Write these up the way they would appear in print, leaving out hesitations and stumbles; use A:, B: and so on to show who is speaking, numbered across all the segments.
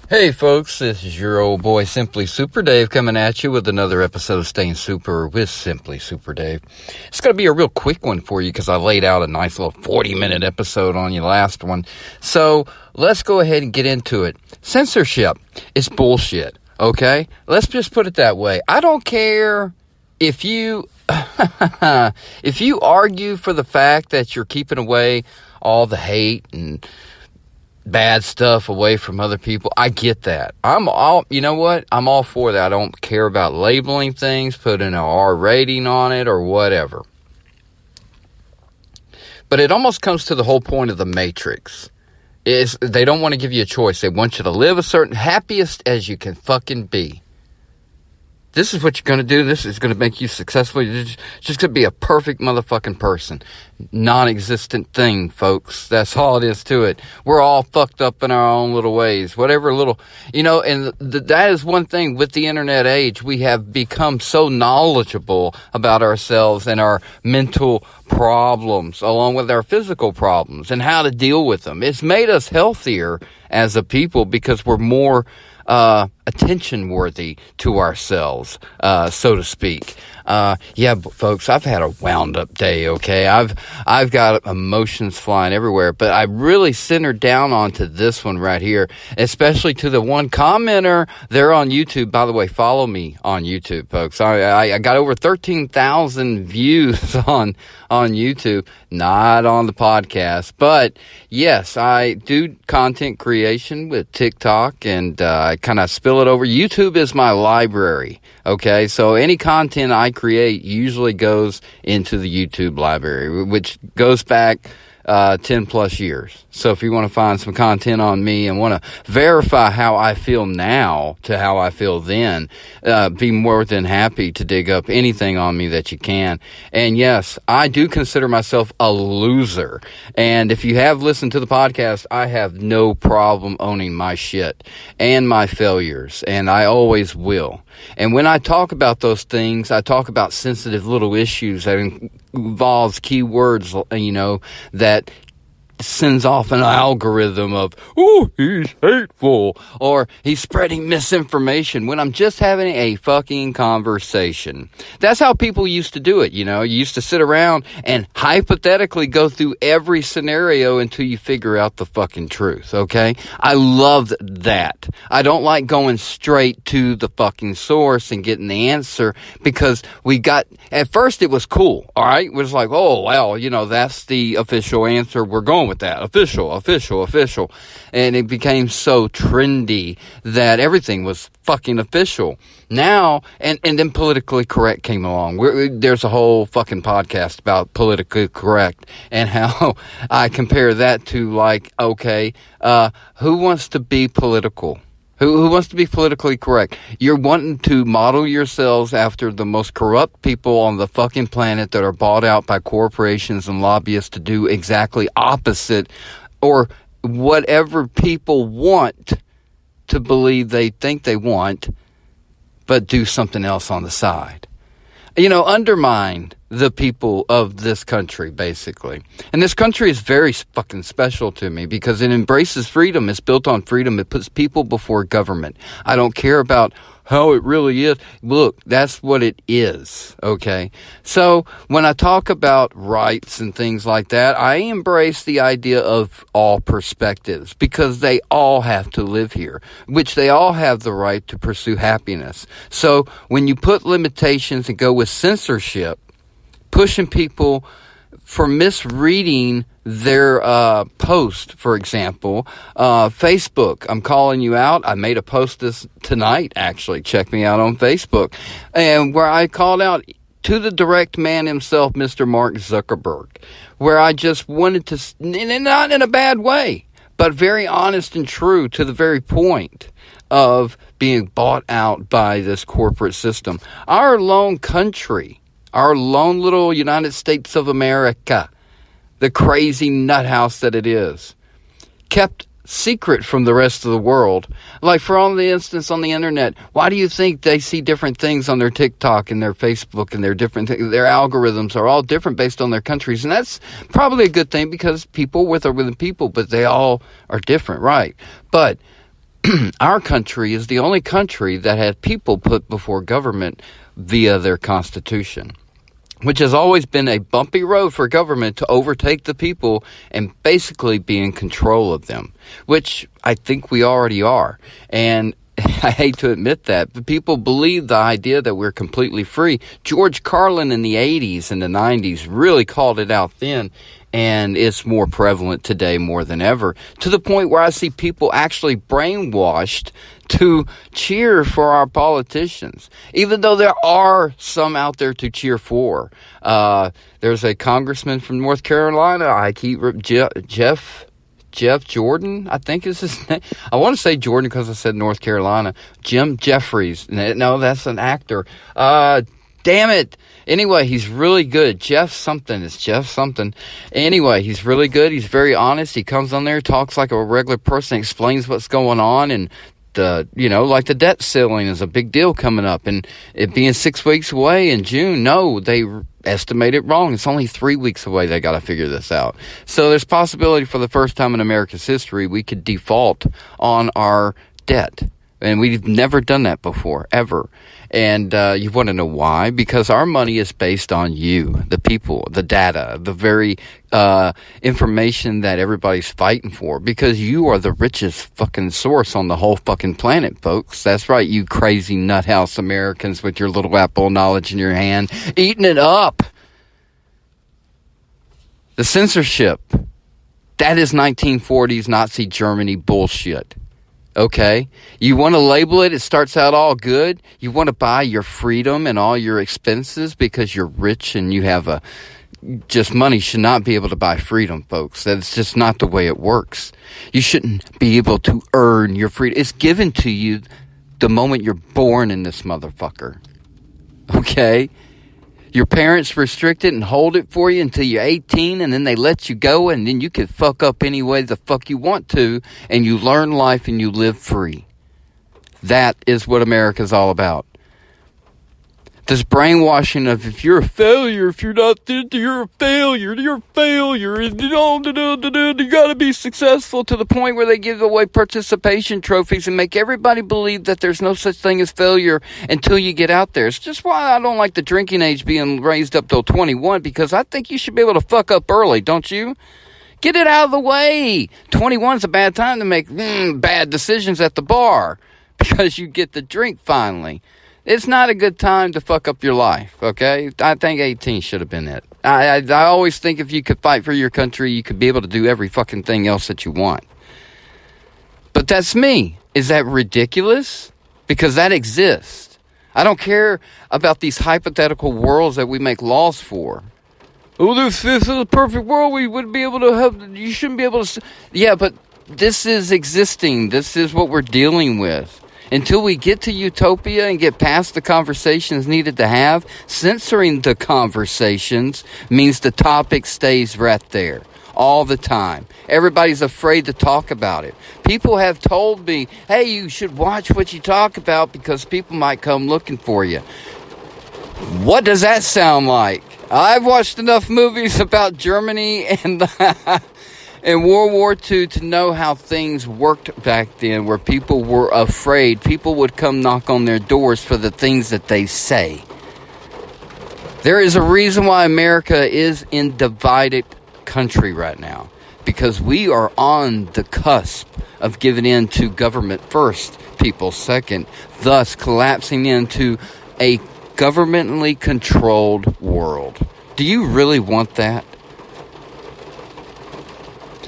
A: Hey folks, this is your old boy SimplySuperDave coming at you with another episode of Staying Super with SimplySuperDave. It's going to be a real quick one for you because I laid out a nice little 40-minute episode on your last one. So let's go ahead and get into it. Censorship is bullshit, okay? Let's just put it that way. I don't care if you if you argue for the fact that you're keeping away all the hate and bad stuff away from other people. I get that. You know what? I'm all for that. I don't care about labeling things, putting an R rating on it or whatever. But it almost comes to the whole point of the Matrix. Is they don't want to give you a choice. They want you to live a certain happiest as you can fucking be. This is what you're going to do. This is going to make you successful. You're just going to be a perfect motherfucking person. Non-existent thing, folks. That's all it is to it. We're all fucked up in our own little ways. Whatever little, and that is one thing with the internet age. We have become so knowledgeable about ourselves and our mental problems along with our physical problems and how to deal with them. It's made us healthier as a people because we're more attention worthy to ourselves, so to speak. Folks, I've had a wound up day, okay? I've got emotions flying everywhere, but I really centered down onto this one right here, especially to the one commenter there on YouTube. By the way, follow me on YouTube, folks. I got over 13,000 views on YouTube, not on the podcast, but yes, I do content creation with TikTok and I kind of spill it over. YouTube is my library, okay? So any content I create usually goes into the YouTube library, which goes back 10 plus years. So if you want to find some content on me and want to verify how I feel now to how I feel then, be more than happy to dig up anything on me that you can. And yes, I do consider myself a loser. And if you have listened to the podcast, I have no problem owning my shit and my failures. And I always will. And when I talk about those things, I talk about sensitive little issues that involves keywords, that sends off an algorithm of, oh, he's hateful, or he's spreading misinformation, when I'm just having a fucking conversation. That's how people used to do it, You used to sit around and hypothetically go through every scenario until you figure out the fucking truth, okay? I love that. I don't like going straight to the fucking source and getting the answer, because at first it was cool, all right? It was like, oh, well, that's the official answer. We're going with that. Official. And it became so trendy that everything was fucking official. Now, and then politically correct came along. There's a whole fucking podcast about politically correct and how I compare that to who wants to be political? Who wants to be politically correct? You're wanting to model yourselves after the most corrupt people on the fucking planet that are bought out by corporations and lobbyists to do exactly opposite, or whatever people want to believe they think they want, but do something else on the side. Undermine the people of this country, basically. And this country is very fucking special to me because it embraces freedom. It's built on freedom. It puts people before government. I don't care about how it really is. Look, that's what it is, okay? So when I talk about rights and things like that, I embrace the idea of all perspectives because they all have to live here, which they all have the right to pursue happiness. So when you put limitations and go with censorship, pushing people for misreading their post, for example, Facebook, I'm calling you out. I made a post this tonight, actually. Check me out on Facebook. And where I called out to the direct man himself, Mr. Mark Zuckerberg, where I just wanted to, not in a bad way, but very honest and true to the very point of being bought out by this corporate system. Our lone country, our lone little United States of America, the crazy nut house that it is, kept secret from the rest of the world. Like, for all the instance on the internet, why do you think they see different things on their TikTok and their Facebook and their different things? Their algorithms are all different based on their countries. And that's probably a good thing because people with people, but they all are different, right? But our country is the only country that had people put before government via their constitution, which has always been a bumpy road for government to overtake the people and basically be in control of them, which I think we already are. And I hate to admit that, but people believe the idea that we're completely free. George Carlin in the 80s and the 90s really called it out then, and it's more prevalent today more than ever, to the point where I see people actually brainwashed to cheer for our politicians, even though there are some out there to cheer for. There's a congressman from North Carolina, Jeff Jordan, I think is his name. I want to say Jordan because I said North Carolina. Jim Jeffries. No, that's an actor. Damn it. Anyway, he's really good. Jeff something. It's Jeff something. Anyway, he's really good. He's very honest. He comes on there, talks like a regular person, explains what's going on, and like the debt ceiling is a big deal coming up, and it being 6 weeks away in June. No, they estimate it wrong. It's only 3 weeks away. They got to figure this out. So there's possibility for the first time in America's history we could default on our debt. And we've never done that before, ever. And you want to know why? Because our money is based on you, the people, the data, the very information that everybody's fighting for. Because you are the richest fucking source on the whole fucking planet, folks. That's right, you crazy nuthouse Americans with your little apple knowledge in your hand, eating it up. The censorship, that is 1940s Nazi Germany bullshit. Okay, you want to label it, it starts out all good. You want to buy your freedom and all your expenses because you're rich and you have just money should not be able to buy freedom, folks. That's just not the way it works. You shouldn't be able to earn your freedom. It's given to you the moment you're born in this motherfucker. Okay? Your parents restrict it and hold it for you until you're 18, and then they let you go, and then you can fuck up any way the fuck you want to, and you learn life and you live free. That is what America's all about. This brainwashing of if you're a failure, if you're not this, you're a failure, and you gotta be successful, to the point where they give away participation trophies and make everybody believe that there's no such thing as failure until you get out there. It's just why I don't like the drinking age being raised up till 21, because I think you should be able to fuck up early, don't you? Get it out of the way. 21 is a bad time to make bad decisions at the bar because you get the drink finally. It's not a good time to fuck up your life, okay? I think 18 should have been it. I always think if you could fight for your country, you could be able to do every fucking thing else that you want. But that's me. Is that ridiculous? Because that exists. I don't care about these hypothetical worlds that we make laws for. Oh, this is a perfect world. We wouldn't be able to have... You shouldn't be able to... Yeah, but this is existing. This is what we're dealing with. Until we get to utopia and get past the conversations needed to have, censoring the conversations means the topic stays right there all the time. Everybody's afraid to talk about it. People have told me, hey, you should watch what you talk about because people might come looking for you. What does that sound like? I've watched enough movies about Germany and in World War II to know how things worked back then, where people were afraid. People would come knock on their doors for the things that they say. There is a reason why America is in divided country right now, because we are on the cusp of giving in to government first, people second, thus collapsing into a governmentally controlled world. Do you really want that?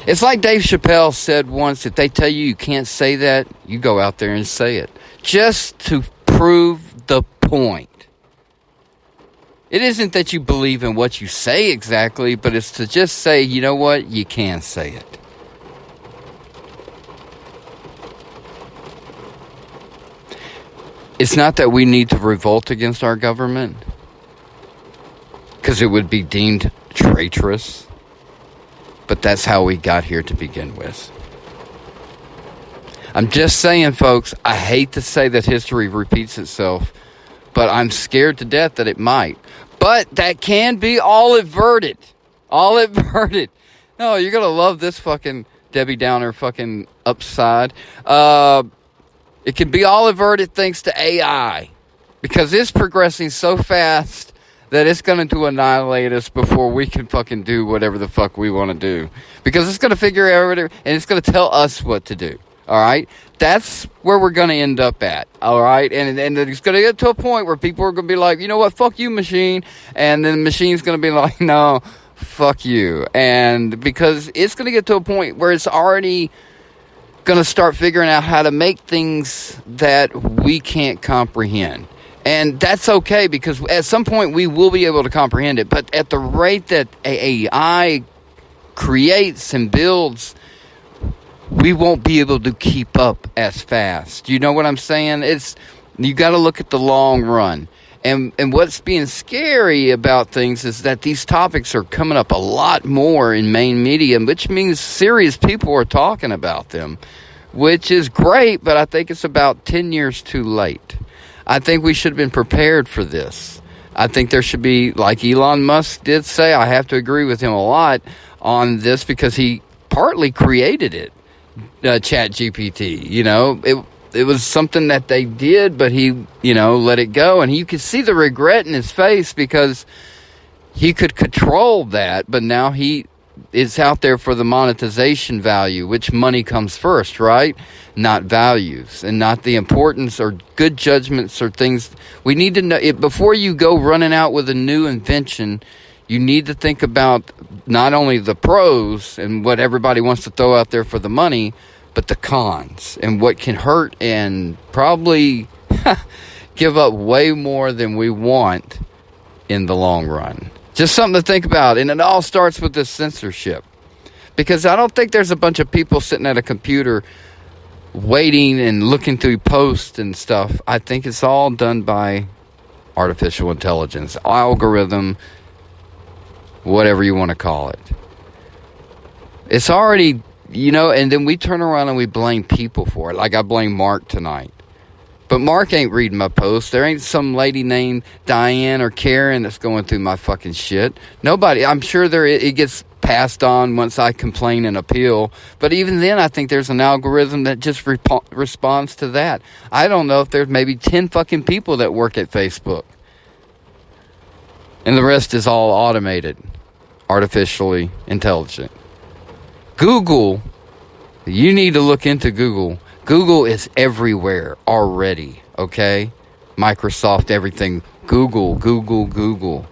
A: It's like Dave Chappelle said once, if they tell you you can't say that, you go out there and say it. Just to prove the point. It isn't that you believe in what you say exactly, but it's to just say, you know what, you can say it. It's not that we need to revolt against our government, because it would be deemed traitorous. But that's how we got here to begin with. I'm just saying, folks, I hate to say that history repeats itself, but I'm scared to death that it might. But that can be all averted. All averted. No, you're going to love this fucking Debbie Downer fucking upside. It can be all averted thanks to AI. Because it's progressing so fast that it's going to annihilate us before we can fucking do whatever the fuck we want to do. Because it's going to figure out and it's going to tell us what to do. All right? That's where we're going to end up at. All right? And it's going to get to a point where people are going to be like, you know what? Fuck you, machine. And then the machine's going to be like, no, fuck you. And because it's going to get to a point where it's already going to start figuring out how to make things that we can't comprehend. And that's okay, because at some point we will be able to comprehend it. But at the rate that AI creates and builds, we won't be able to keep up as fast. You know what I'm saying? You got to look at the long run. And what's being scary about things is that these topics are coming up a lot more in main media, which means serious people are talking about them, which is great, but I think it's about 10 years too late. I think we should have been prepared for this. I think there should be, like Elon Musk did say, I have to agree with him a lot on this because he partly created it, Chat GPT. You know, it was something that they did, but he, let it go. And you could see the regret in his face because he could control that, but now he is out there for the monetization value, which money comes first, right? Not values, and not the importance or good judgments or things. We need to know it before you go running out with a new invention. You need to think about not only the pros and what everybody wants to throw out there for the money, but the cons and what can hurt and probably give up way more than we want in the long run. Just something to think about. And it all starts with this censorship. Because I don't think there's a bunch of people sitting at a computer waiting and looking through posts and stuff. I think it's all done by artificial intelligence, algorithm, whatever you want to call it. It's already, and then we turn around and we blame people for it. Like I blame Mark tonight. But Mark ain't reading my posts. There ain't some lady named Diane or Karen that's going through my fucking shit. Nobody. I'm sure it gets passed on once I complain and appeal. But even then, I think there's an algorithm that just responds to that. I don't know if there's maybe 10 fucking people that work at Facebook. And the rest is all automated. Artificially intelligent. Google. You need to look into Google. Google is everywhere already, okay? Microsoft, everything. Google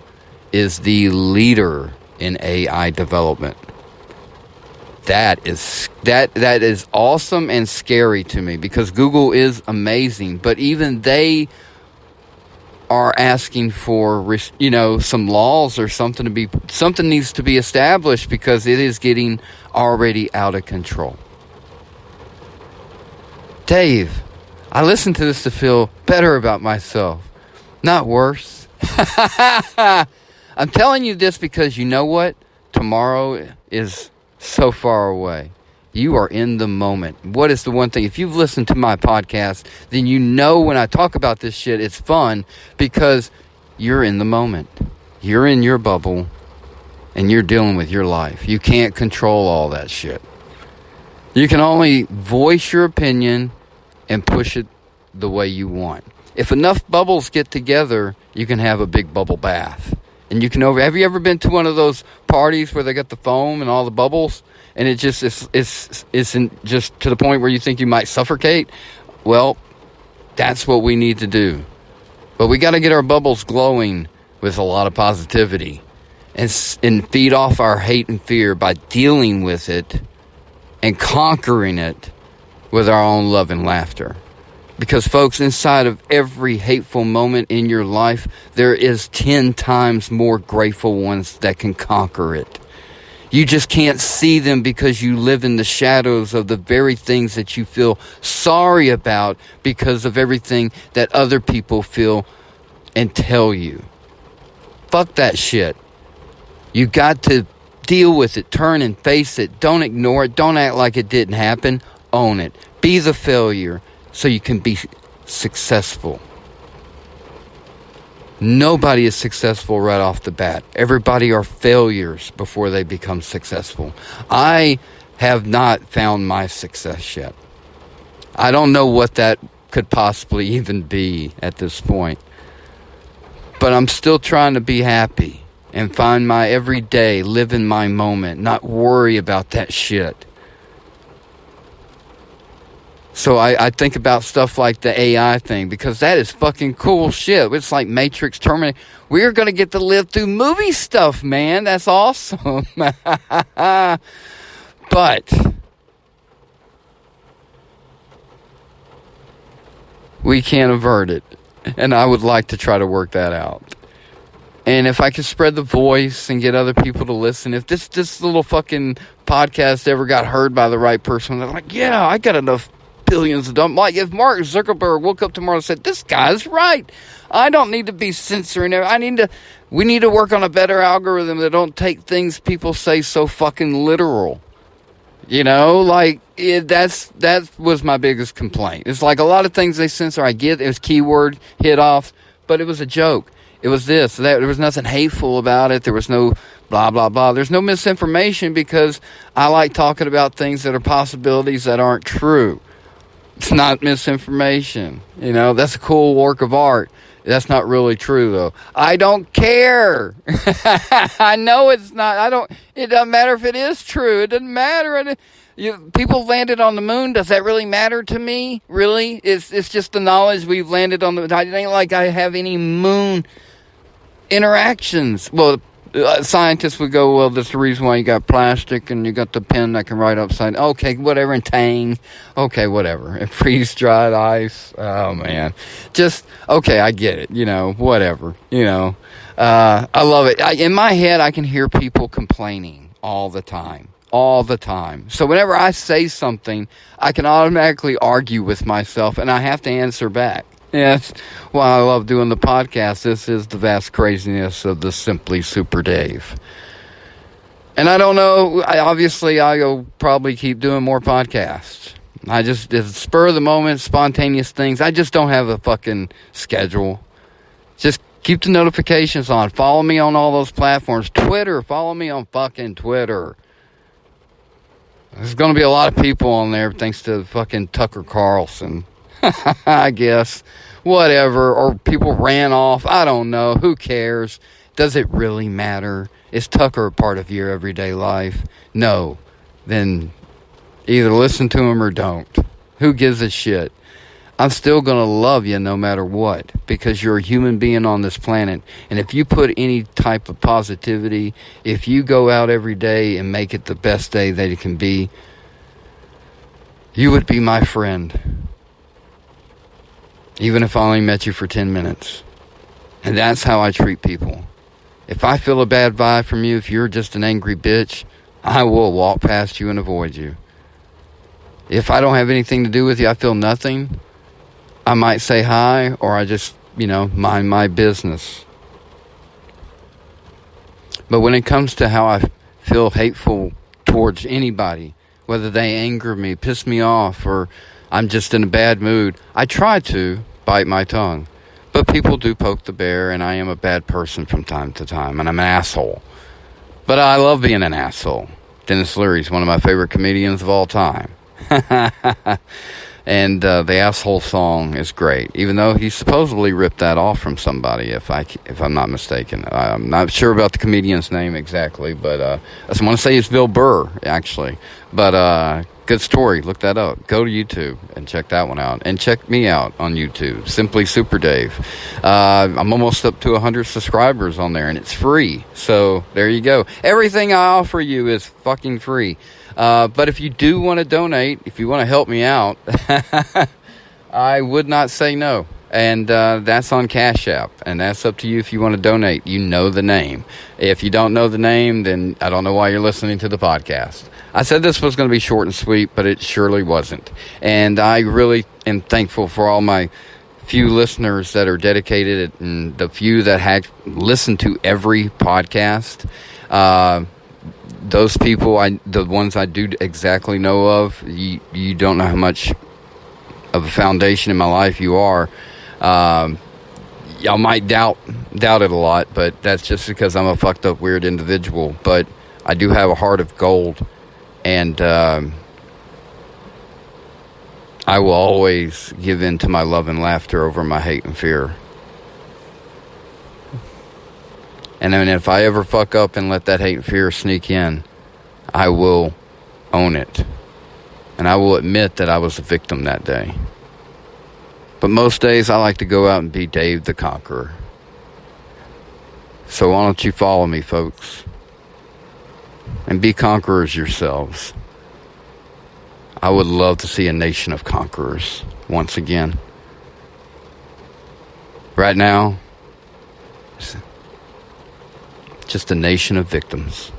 A: is the leader in AI development. That is awesome and scary to me because Google is amazing, but even they are asking for, some laws or something needs to be established because it is getting already out of control. Dave, I listened to this to feel better about myself, not worse. I'm telling you this because you know what? Tomorrow is so far away. You are in the moment. What is the one thing? If you've listened to my podcast, then you know when I talk about this shit, it's fun because you're in the moment. You're in your bubble and you're dealing with your life. You can't control all that shit. You can only voice your opinion and push it the way you want. If enough bubbles get together, you can have a big bubble bath. And you can have you ever been to one of those parties where they got the foam and all the bubbles? And it just isn't just to the point where you think you might suffocate? Well, that's what we need to do. But we got to get our bubbles glowing with a lot of positivity. And feed off our hate and fear by dealing with it and conquering it with our own love and laughter. Because, folks, inside of every hateful moment in your life, there is 10 times more grateful ones that can conquer it. You just can't see them because you live in the shadows of the very things that you feel sorry about because of everything that other people feel and tell you. Fuck that shit. You got to deal with it. Turn and face it. Don't ignore it. Don't act like it didn't happen. Own it. Be the failure so you can be successful. Nobody is successful right off the bat. Everybody are failures before they become successful. I have not found my success yet. I don't know what that could possibly even be at this point. But I'm still trying to be happy and find my everyday, live in my moment, not worry about that shit. So I think about stuff like the AI thing, because that is fucking cool shit. It's like Matrix, Terminator. We're going to get to live through movie stuff, man. That's awesome. But we can't avert it. And I would like to try to work that out. And if I could spread the voice and get other people to listen, if this little fucking podcast ever got heard by the right person, they're like, yeah, I got enough billions of dollars. Like if Mark Zuckerberg woke up tomorrow and said, this guy's right, I don't need to be censoring it. We need to work on a better algorithm that don't take things people say so fucking literal. You know, like that was my biggest complaint. It's like a lot of things they censor, I get it was keyword hit off, but it was a joke. It was this, that. There was nothing hateful about it. There was no blah, blah, blah. There's no misinformation, because I like talking about things that are possibilities that aren't true. It's not misinformation. You know, that's a cool work of art. That's not really true, though. I don't care. I know it's not. It doesn't matter if it is true. It doesn't matter. People landed on the moon. Does that really matter to me? Really? It's just the knowledge we've landed on the moon. It ain't like I have any moon interactions. Well, scientists would go, well, that's the reason why you got plastic and you got the pen that can write upside. Okay, whatever. And Tang. Okay, whatever. And freeze-dried ice. Oh, man. Just, okay, I get it. You know, whatever. You know, I love it. In my head, I can hear people complaining all the time. All the time. So whenever I say something, I can automatically argue with myself, and I have to answer back. Yes, why I love doing the podcast. This is the vast craziness of the Simply Super Dave. And I don't know, I'll probably keep doing more podcasts. It's spur of the moment, spontaneous things. I just don't have a fucking schedule. Just keep the notifications on. Follow me on all those platforms. Twitter, follow me on fucking Twitter. There's going to be a lot of people on there thanks to fucking Tucker Carlson. I guess. Whatever. Or people ran off. I don't know. Who cares? Does it really matter? Is Tucker a part of your everyday life? No. Then either listen to him or don't. Who gives a shit? I'm still going to love you no matter what, because you're a human being on this planet. And if you put any type of positivity, if you go out every day and make it the best day that it can be, you would be my friend. Even if I only met you for 10 minutes. And that's how I treat people. If I feel a bad vibe from you, if you're just an angry bitch, I will walk past you and avoid you. If I don't have anything to do with you, I feel nothing, I might say hi, or I just, mind my business. But when it comes to how I feel hateful towards anybody, whether they anger me, piss me off, or I'm just in a bad mood, I try to bite my tongue. But people do poke the bear, and I am a bad person from time to time, and I'm an asshole. But I love being an asshole. Dennis Leary's one of my favorite comedians of all time. And the asshole song is great, even though he supposedly ripped that off from somebody, if I'm not mistaken. I'm not sure about the comedian's name exactly, but I just want to say it's Bill Burr, actually. But good story. Look that up. Go to YouTube and check that one out. And check me out on YouTube, Simply Super Dave. I'm almost up to 100 subscribers on there, and it's free. So there you go. Everything I offer you is fucking free. But if you do want to donate, if you want to help me out, I would not say no. And that's on Cash App. And that's up to you if you want to donate. You know the name. If you don't know the name, then I don't know why you're listening to the podcast. I said this was going to be short and sweet, but it surely wasn't. And I really am thankful for all my few listeners that are dedicated, and the few that have listened to every podcast. Those people, the ones I do exactly know of, you don't know how much of a foundation in my life you are. Y'all might doubt it a lot, but that's just because I'm a fucked up weird individual. But I do have a heart of gold, and I will always give in to my love and laughter over my hate and fear. And then if I ever fuck up and let that hate and fear sneak in, I will own it. And I will admit that I was a victim that day. But most days I like to go out and be Dave the Conqueror. So why don't you follow me, folks? And be conquerors yourselves. I would love to see a nation of conquerors once again. Right now, it's just a nation of victims.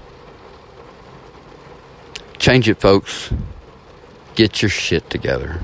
A: Change it, folks. Get your shit together.